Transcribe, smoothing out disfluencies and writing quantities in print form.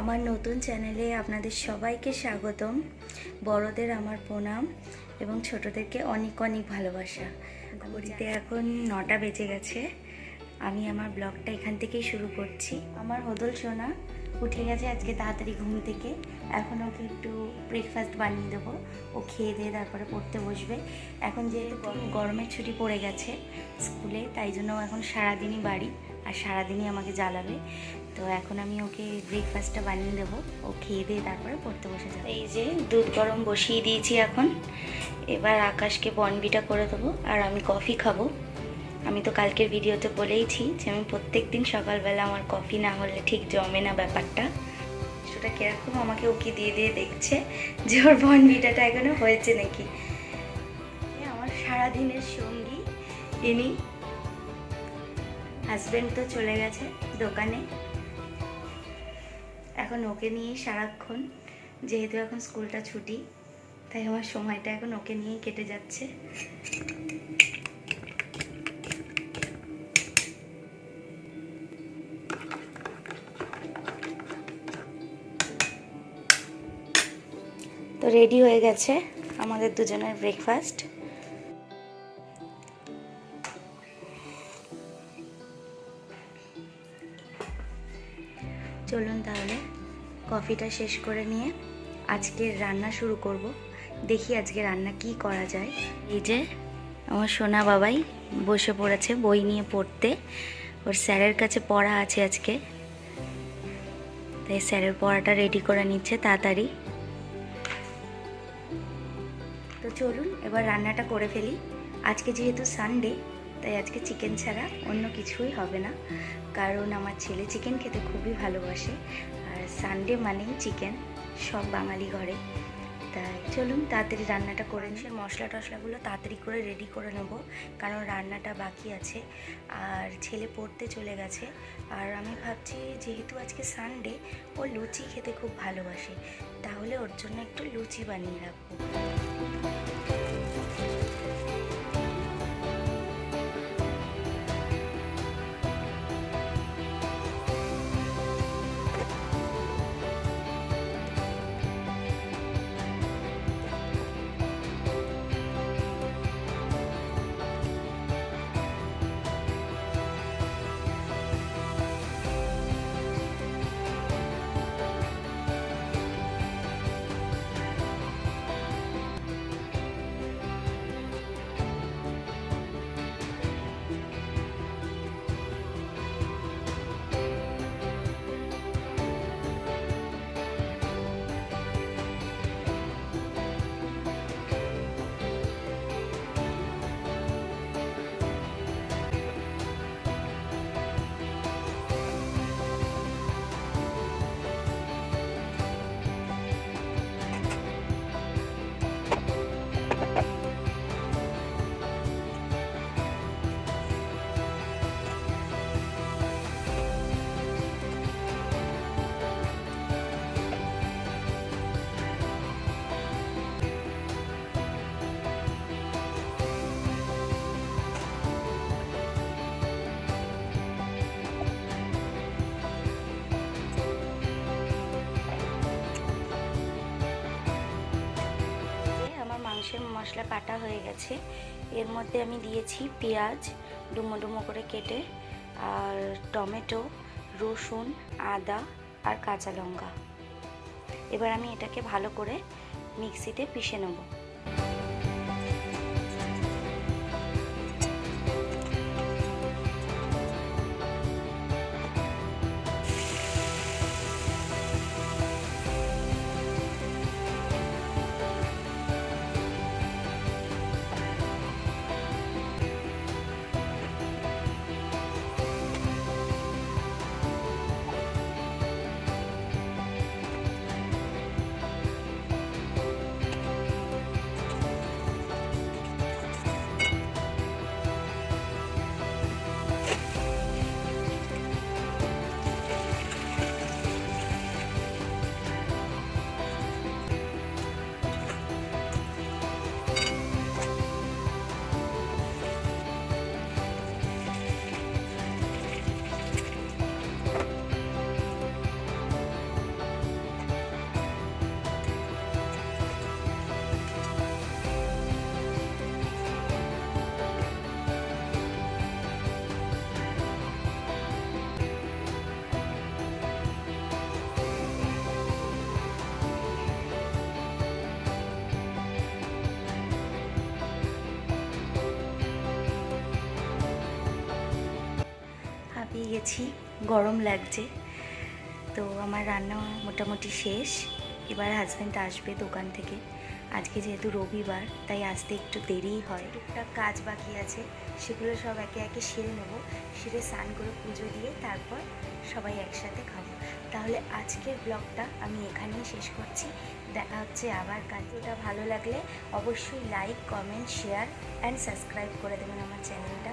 আমার নতুন চ্যানেলে আপনাদের সবাইকে স্বাগতম। বড়দের আমার প্রণাম এবং ছোটদেরকে অনেক অনেক ভালোবাসা। ঘড়িতে এখন 9টা বেজে গেছে। আমি আমার ব্লগটা এখান থেকেই শুরু করছি। আমার হদল সোনা উঠে গেছে আজকে তাড়াতাড়ি ঘুম থেকে। এখন ওকে একটু ব্রেকফাস্ট বানিয়ে দেবো, ও খেয়ে দিয়ে তারপরে পড়তে বসবে। এখন যেহেতু গরমের ছুটি পড়ে গেছে স্কুলে, তাই জন্য এখন সারাদিনই বাড়ি আর সারাদিনই আমাকে জ্বালাবে। তো এখন আমি ওকে ব্রেকফাস্টটা বানিয়ে দেবো, ও খেয়ে দিয়ে তারপরে পড়তে বসে যাবে। এই যে দুধ গরম বসিয়ে দিয়েছি এখন। এবার আকাশকে বনবিটা করে দেবো আর আমি কফি খাবো। আমি তো কালকের ভিডিওতে বলেইছি যে আমি প্রত্যেক দিন সকালবেলা আমার কফি না হলে ঠিক জমে না ব্যাপারটা। সেটা কিরকম আমাকে ওকে দিয়ে দিয়ে দেখছে যে ওর বনবিটাটা এখনো হয়েছে নাকি। আমার সারাদিনের সঙ্গী ইনি। হাজব্যান্ড তো চলে গেছে দোকানে, এখন ওকে নিয়েই সারাক্ষণ। যেহেতু এখন স্কুলটা ছুটি, তাই আমার সময়টা এখন ওকে নিয়েই কেটে যাচ্ছে। তো রেডি হয়ে গেছে আমাদের দুজনের ব্রেকফাস্ট। চলুন তাহলে কফিটা শেষ করে নিয়ে আজকের রান্না শুরু করব। দেখি আজকে রান্না কি করা যায়। এই যে আমার সোনা বাবাই বসে পড়েছে বই নিয়ে পড়তে। ওর স্যারের কাছে পড়া আছে আজকে, তাই স্যারের পড়াটা রেডি করে নিচ্ছে তাড়াতাড়ি। তো চলুন এবার রান্নাটা করে ফেলি। আজকে যেহেতু সানডে, তাই আজকে চিকেন ছাড়া অন্য কিছুই হবে না, কারণ আমার ছেলে চিকেন খেতে খুবই ভালোবাসে। আর সানডে মানেই চিকেন সব বাঙালি ঘরে। তাই চলুন তাড়াতাড়ি রান্নাটা করে নিই। মশলা টশলাগুলো তাড়াতাড়ি করে রেডি করে নেব, কারণ রান্নাটা বাকি আছে আর ছেলে পড়তে চলে গেছে। আর আমি ভাবছি যেহেতু আজকে সানডে, ও লুচি খেতে খুব ভালোবাসে, তাহলে ওর জন্য একটু লুচি বানিয়ে রাখবো। মাংসের মশলা কাটা হয়ে গেছে। এর মধ্যে আমি দিয়েছি পেঁয়াজ ডুমো ডুমো করে কেটে, আর টমেটো, রসুন, আদা আর কাঁচা লঙ্কা। এবার আমি এটাকে ভালো করে মিক্সিতে পিষে নেব। আছি, গরম লাগছে। তো আমার রান্না মোটামুটি শেষ। এবার হাজব্যান্ড আসবে দোকান থেকে। আজকে যেহেতু রবিবার তাই আসতে একটু দেরিই হয়। টুকটাক কাজ বাকি আছে, সেগুলো সব একে একে সেরে নেব। সেরে স্নান করে পুজো দিয়ে তারপর সবাই একসাথে খাবো। তাহলে আজকের ব্লগটা আমি এখানেই শেষ করছি। দেখা হচ্ছে আবার কাল। ভিডিওটা ভালো লাগলে অবশ্যই like, comment, share and subscribe করে দেবেন আমার চ্যানেলটা।